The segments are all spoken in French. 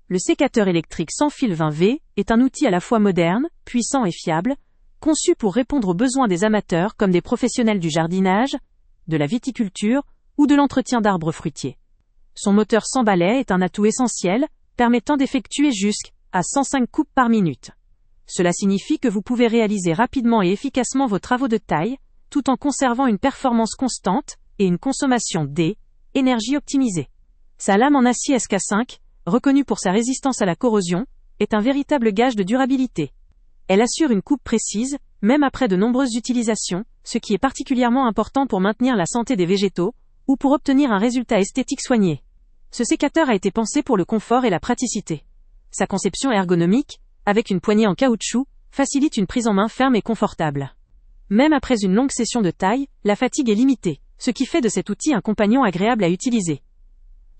Le sécateur électrique sans fil 20V est un outil à la fois moderne, puissant et fiable, conçu pour répondre aux besoins des amateurs comme des professionnels du jardinage, de la viticulture ou de l'entretien d'arbres fruitiers. Son moteur sans balai est un atout essentiel, permettant d'effectuer jusqu'à 105 coupes par minute. Cela signifie que vous pouvez réaliser rapidement et efficacement vos travaux de taille, tout en conservant une performance constante et une consommation d'énergie optimisée. Sa lame en acier SK5, reconnue pour sa résistance à la corrosion, est un véritable gage de durabilité. Elle assure une coupe précise, même après de nombreuses utilisations, ce qui est particulièrement important pour maintenir la santé des végétaux, ou pour obtenir un résultat esthétique soigné. Ce sécateur a été pensé pour le confort et la praticité. Sa conception ergonomique, avec une poignée en caoutchouc, facilite une prise en main ferme et confortable. Même après une longue session de taille, la fatigue est limitée, ce qui fait de cet outil un compagnon agréable à utiliser.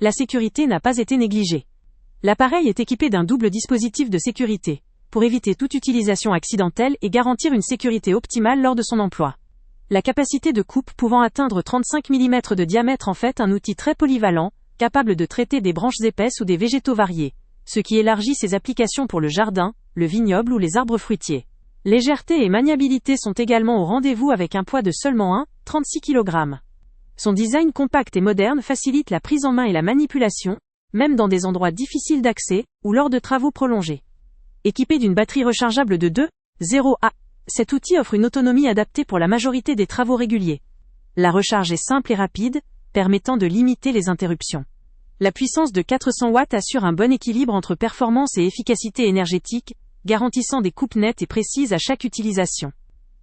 La sécurité n'a pas été négligée. L'appareil est équipé d'un double dispositif de sécurité, pour éviter toute utilisation accidentelle et garantir une sécurité optimale lors de son emploi. La capacité de coupe pouvant atteindre 35 mm de diamètre en fait un outil très polyvalent, capable de traiter des branches épaisses ou des végétaux variés, ce qui élargit ses applications pour le jardin, le vignoble ou les arbres fruitiers. Légèreté et maniabilité sont également au rendez-vous avec un poids de seulement 36 kg. Son design compact et moderne facilite la prise en main et la manipulation, même dans des endroits difficiles d'accès, ou lors de travaux prolongés. Équipé d'une batterie rechargeable de 2,0 cet outil offre une autonomie adaptée pour la majorité des travaux réguliers. La recharge est simple et rapide, permettant de limiter les interruptions. La puissance de 400 watts assure un bon équilibre entre performance et efficacité énergétique, garantissant des coupes nettes et précises à chaque utilisation.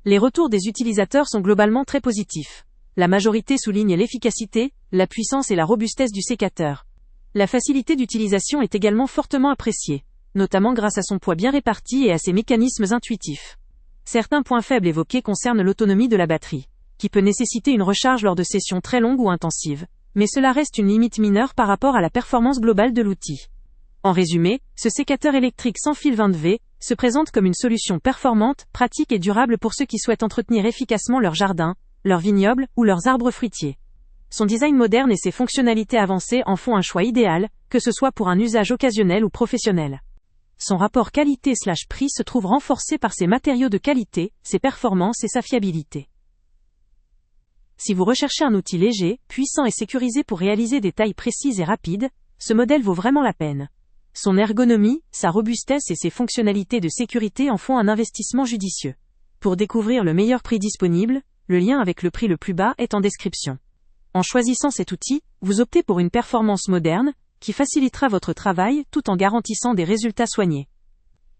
Les retours des utilisateurs sont globalement très positifs. La majorité souligne l'efficacité, la puissance et la robustesse du sécateur. La facilité d'utilisation est également fortement appréciée, notamment grâce à son poids bien réparti et à ses mécanismes intuitifs. Certains points faibles évoqués concernent l'autonomie de la batterie, qui peut nécessiter une recharge lors de sessions très longues ou intensives, mais cela reste une limite mineure par rapport à la performance globale de l'outil. En résumé, ce sécateur électrique sans fil 20V se présente comme une solution performante, pratique et durable pour ceux qui souhaitent entretenir efficacement leur jardin, leur vignoble ou leurs arbres fruitiers. Son design moderne et ses fonctionnalités avancées en font un choix idéal, que ce soit pour un usage occasionnel ou professionnel. Son rapport qualité/prix se trouve renforcé par ses matériaux de qualité, ses performances et sa fiabilité. Si vous recherchez un outil léger, puissant et sécurisé pour réaliser des tailles précises et rapides, ce modèle vaut vraiment la peine. Son ergonomie, sa robustesse et ses fonctionnalités de sécurité en font un investissement judicieux. Pour découvrir le meilleur prix disponible, le lien avec le prix le plus bas est en description. En choisissant cet outil, vous optez pour une performance moderne, qui facilitera votre travail tout en garantissant des résultats soignés.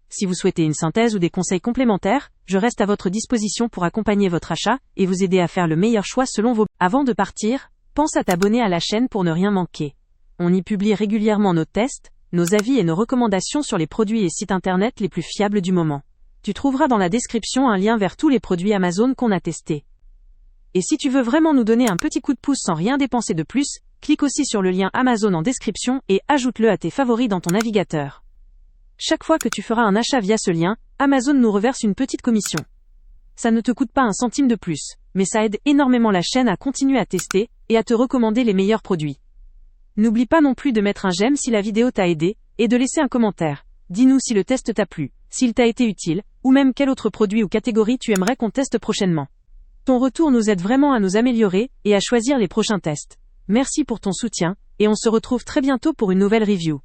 Si vous souhaitez une synthèse ou des conseils complémentaires, je reste à votre disposition pour accompagner votre achat et vous aider à faire le meilleur choix selon vos... Avant de partir, pense à t'abonner à la chaîne pour ne rien manquer. On y publie régulièrement nos tests, nos avis et nos recommandations sur les produits et sites internet les plus fiables du moment. Tu trouveras dans la description un lien vers tous les produits Amazon qu'on a testés. Et si tu veux vraiment nous donner un petit coup de pouce sans rien dépenser de plus, clique aussi sur le lien Amazon en description et ajoute-le à tes favoris dans ton navigateur. Chaque fois que tu feras un achat via ce lien, Amazon nous reverse une petite commission. Ça ne te coûte pas un centime de plus, mais ça aide énormément la chaîne à continuer à tester et à te recommander les meilleurs produits. N'oublie pas non plus de mettre un j'aime si la vidéo t'a aidé et de laisser un commentaire. Dis-nous si le test t'a plu, s'il t'a été utile, ou même quel autre produit ou catégorie tu aimerais qu'on teste prochainement. Ton retour nous aide vraiment à nous améliorer et à choisir les prochains tests. Merci pour ton soutien, et on se retrouve très bientôt pour une nouvelle review.